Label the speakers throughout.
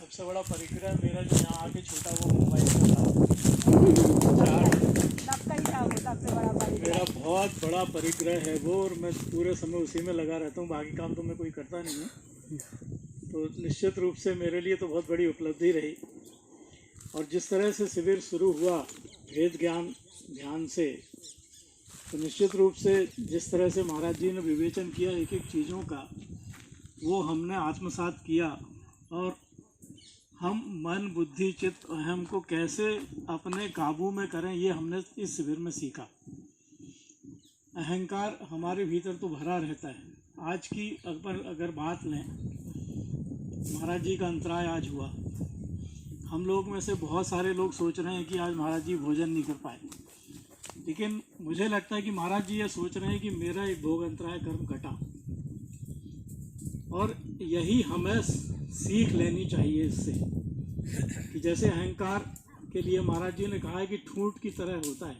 Speaker 1: सबसे बड़ा परिक्रम मेरा जो यहाँ आके छूटा वो मोबाइल का था। मेरा बहुत बड़ा परिग्रह है वो, और मैं पूरे समय उसी में लगा रहता हूँ, बाकी काम तो मैं कोई करता नहीं हूँ। तो निश्चित रूप से मेरे लिए तो बहुत बड़ी उपलब्धि रही। और जिस तरह से शिविर शुरू हुआ वेद ज्ञान ध्यान से, तो निश्चित रूप से जिस तरह से महाराज जी ने विवेचन किया एक एक चीज़ों का, वो हमने आत्मसात किया। और हम मन बुद्धि चित्त अहम को कैसे अपने काबू में करें, ये हमने इस शिविर में सीखा। अहंकार हमारे भीतर तो भरा रहता है। आज की अगर बात लें, महाराज जी का अंतराय आज हुआ। हम लोग में से बहुत सारे लोग सोच रहे हैं कि आज महाराज जी भोजन नहीं कर पाए, लेकिन मुझे लगता है कि महाराज जी ये सोच रहे हैं कि मेरा एक भोग अंतराय कर्म घटा, और यही हमें सीख लेनी चाहिए इससे कि जैसे अहंकार के लिए महाराज जी ने कहा है कि ठूंठ की तरह होता है,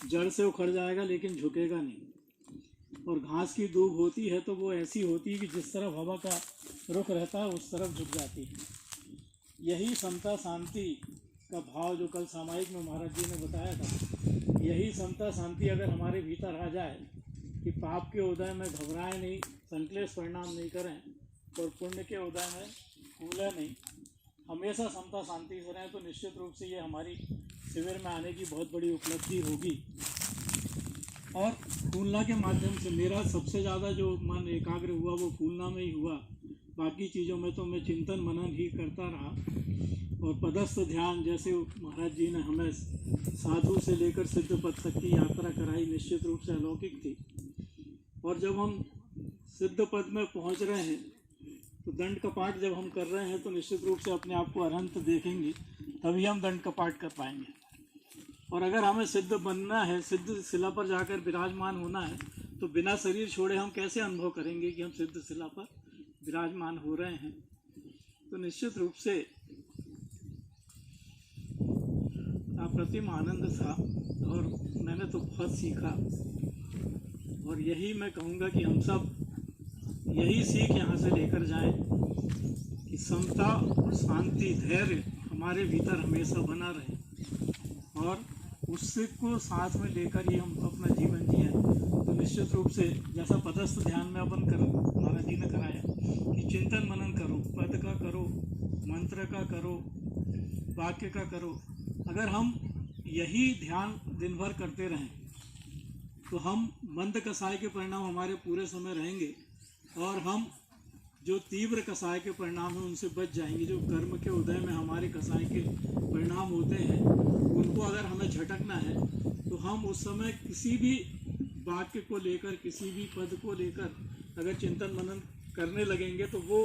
Speaker 1: जड़ से उखड़ जाएगा लेकिन झुकेगा नहीं। और घास की दूब होती है तो वो ऐसी होती है कि जिस तरफ हवा का रुख रहता है उस तरफ झुक जाती है। यही समता शांति का भाव जो कल सामायिक में महाराज जी ने बताया था, यही समता शांति अगर हमारे भीतर आ जाए कि पाप के उदय में घबराएं नहीं, संक्लेश परिणाम नहीं करें, और पुण्य के उदय में फूलें नहीं, हमेशा समता शांति से रहें, तो निश्चित रूप से ये हमारी शिविर में आने की बहुत बड़ी उपलब्धि होगी। और फूलना के माध्यम से मेरा सबसे ज़्यादा जो मन एकाग्र हुआ वो फूलना में ही हुआ। बाकी चीज़ों में तो मैं चिंतन मनन ही करता रहा। और पदस्थ ध्यान, जैसे महाराज जी ने हमें साधु से लेकर सिद्ध पद तक की यात्रा कराई, निश्चित रूप से अलौकिक थी। और जब हम सिद्ध पद में पहुंच रहे हैं तो दंड कपाट जब हम कर रहे हैं तो निश्चित रूप से अपने आप को अरहंत देखेंगे, तभी हम दंड कपाट कर पाएंगे। और अगर हमें सिद्ध बनना है, सिद्ध शिला पर जाकर विराजमान होना है, तो बिना शरीर छोड़े हम कैसे अनुभव करेंगे कि हम सिद्ध शिला पर विराजमान हो रहे हैं। तो निश्चित रूप से अप्रतिम आनंद था और मैंने तो बहुत सीखा। और यही मैं कहूँगा कि हम सब यही सीख यहाँ से लेकर जाएं कि समता और शांति धैर्य हमारे भीतर हमेशा बना रहे, और उससे को साथ में लेकर ही हम अपना जीवन जिए। तो निश्चित रूप से जैसा पदस्थ ध्यान में अपन कर महाराज जी ने कराया कि चिंतन मनन करो, पद का करो, मंत्र का करो, वाक्य का करो। अगर हम यही ध्यान दिन भर करते रहें तो हम मंद कसाय के परिणाम हमारे पूरे समय रहेंगे, और हम जो तीव्र कसाय के परिणाम हैं उनसे बच जाएंगे। जो कर्म के उदय में हमारे कसाय के परिणाम होते हैं, उनको अगर हमें झटकना है तो हम उस समय किसी भी वाक्य को लेकर, किसी भी पद को लेकर अगर चिंतन मनन करने लगेंगे तो वो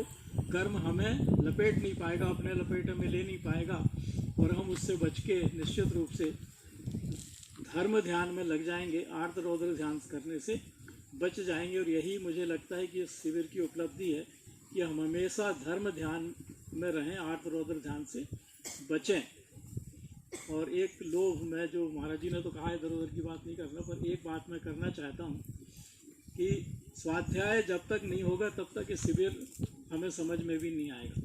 Speaker 1: कर्म हमें लपेट नहीं पाएगा, अपने लपेटे में ले नहीं पाएगा, और हम उससे बच के निश्चित रूप से धर्म ध्यान में लग जाएंगे, आर्त रौद्र ध्यान करने से बच जाएंगे। और यही मुझे लगता है कि इस शिविर की उपलब्धि है कि हम हमेशा धर्म ध्यान में रहें, आर्त रौद्र ध्यान से बचें। और एक लोभ, मैं जो महाराज जी ने तो कहा इधर उधर की बात नहीं करना, पर एक बात मैं करना चाहता हूँ कि स्वाध्याय जब तक नहीं होगा तब तक ये शिविर हमें समझ में भी नहीं आएगा।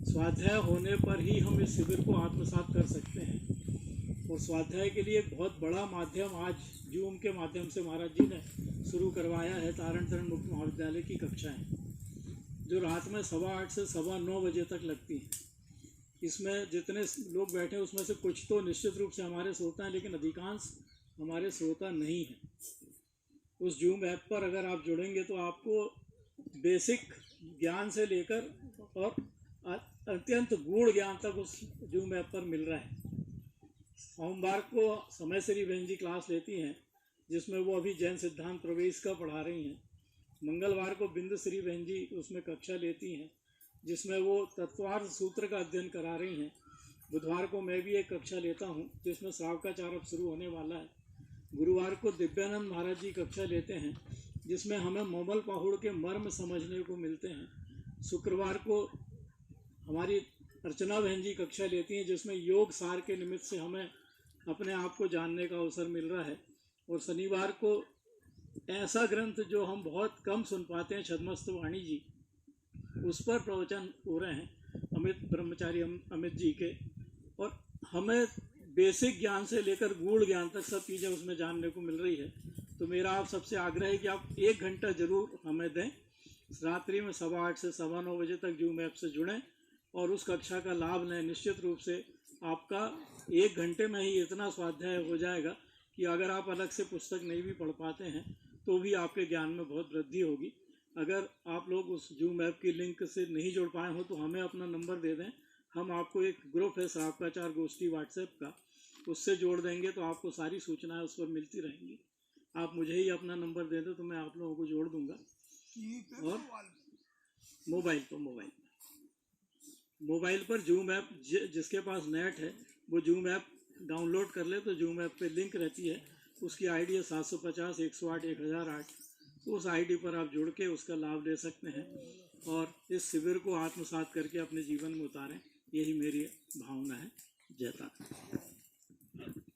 Speaker 1: स्वाध्याय होने पर ही हम इस शिविर को आत्मसात कर सकते हैं। और स्वाध्याय के लिए एक बहुत बड़ा माध्यम आज जूम के माध्यम से महाराज जी ने शुरू करवाया है। तारण तरण मुक्त महाविद्यालय की कक्षाएं जो रात में 8:15 से 9:15 बजे तक लगती हैं। इसमें जितने लोग बैठे हैं उसमें से कुछ तो निश्चित रूप से हमारे श्रोता हैं, लेकिन अधिकांश हमारे श्रोता नहीं हैं। उस जूम ऐप पर अगर आप जुड़ेंगे तो आपको बेसिक ज्ञान से लेकर और अत्यंत गूढ़ ज्ञान तक उस जूम ऐप पर मिल रहा है। सोमवार को समय श्री बहन जी क्लास लेती हैं, जिसमें वो अभी जैन सिद्धांत प्रवेश का पढ़ा रही हैं। मंगलवार को बिंद श्री बहन जी उसमें कक्षा लेती हैं, जिसमें वो तत्वार्थ सूत्र का अध्ययन करा रही हैं। बुधवार को मैं भी एक कक्षा लेता हूँ जिसमें श्रावकाचार अब शुरू होने वाला है। गुरुवार को दिव्यानंद महाराज जी कक्षा लेते हैं, जिसमें हमें मोमल पाहुड़ के मर्म समझने को मिलते हैं। शुक्रवार को हमारी अर्चना बहन जी कक्षा लेती हैं, जिसमें योग सार के निमित्त से हमें अपने आप को जानने का अवसर मिल रहा है। और शनिवार को ऐसा ग्रंथ जो हम बहुत कम सुन पाते हैं, छद्मस्त वाणी जी, उस पर प्रवचन हो रहे हैं अमित ब्रह्मचारी अमित जी के, और हमें बेसिक ज्ञान से लेकर गूढ़ ज्ञान तक सब चीज़ें उसमें जानने को मिल रही है। तो मेरा आप सबसे आग्रह है कि आप 1 घंटा ज़रूर हमें दें, रात्रि में 8:15 से 9:15 बजे तक जूम ऐप से जुड़ें और उस कक्षा का लाभ लें। निश्चित रूप से आपका 1 घंटे में ही इतना स्वाध्याय हो जाएगा कि अगर आप अलग से पुस्तक नहीं भी पढ़ पाते हैं तो भी आपके ज्ञान में बहुत वृद्धि होगी। अगर आप लोग उस जूम ऐप की लिंक से नहीं जुड़ पाए हो तो हमें अपना नंबर दे दें, हम आपको एक ग्रुप है श्रावकाचार गोष्ठी व्हाट्सएप का, उससे जोड़ देंगे तो आपको सारी सूचनाएं उस पर मिलती रहेंगी। आप मुझे ही अपना नंबर दे दो तो मैं आप लोगों को जोड़ दूंगा। और मोबाइल पर जूम ऐप जिसके पास नेट है वो जूम ऐप डाउनलोड कर ले, तो जूम ऐप पे लिंक रहती है, उसकी आईडी है 750 108 1008। उस आईडी पर आप जुड़ के उसका लाभ ले सकते हैं और इस शिविर को आत्मसात करके अपने जीवन में उतारें, यही मेरी भावना है। जय तारा।